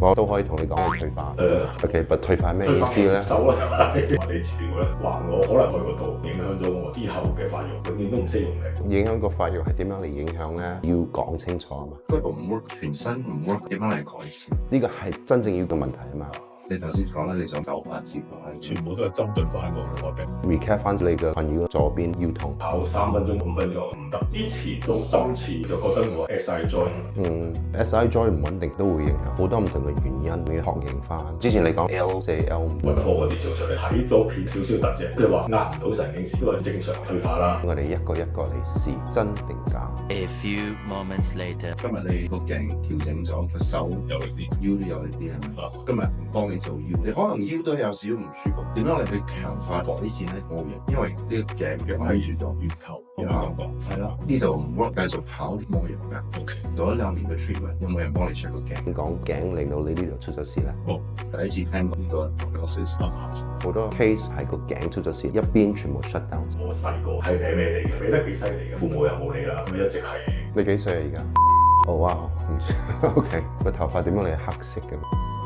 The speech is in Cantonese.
我都可以同你講係退化。OK，but 退化係咩意思咧？手啦，話你治療咧，話我可能去嗰度影響咗我之後嘅發育，永遠都唔識用力。影響個發育係點樣嚟影響咧？要講清楚啊嘛。嗰度唔 work，全身唔 work，點樣嚟改善？呢個係真正要嘅問題啊嘛。你頭先講啦，你想走翻接落去，全部都係針對翻我病。recap 翻你嘅困擾，左邊腰痛，跑3分鐘、5分鐘唔得。之前做針刺就覺得我 SI joint，SI joint 唔穩定都會影響好多唔同嘅原因，你要確認翻。之前你講 L4、L5，骨科嗰啲做出嚟睇咗片少少特徵，佢話壓唔到神經線，都係正常退化啦。我哋一個一個嚟試，真定假。A few moments later，今日你個頸調整咗，個手有力啲，腰都有力啲啊！今日唔幫你做腰，你可能腰都有少少唔舒服。點樣嚟去強化改善咧？冇用，因為呢個頸嘅挨住咗月球，有冇感覺？係啦，呢度唔 work，繼續跑冇用㗎。OK，做咗2年嘅 treatment，有冇人幫你 check 個頸？講頸令到你呢度出咗事咧？第一次聽過呢個 diagnosis，好多 case 係個頸出咗事，一邊全部 shut down。我細個係舐咩地嘅，舐得幾犀利嘅，父母又冇理啦，咁一直係。你幾歲啊而家？哦哇，OK，個頭髮點解你係黑色嘅？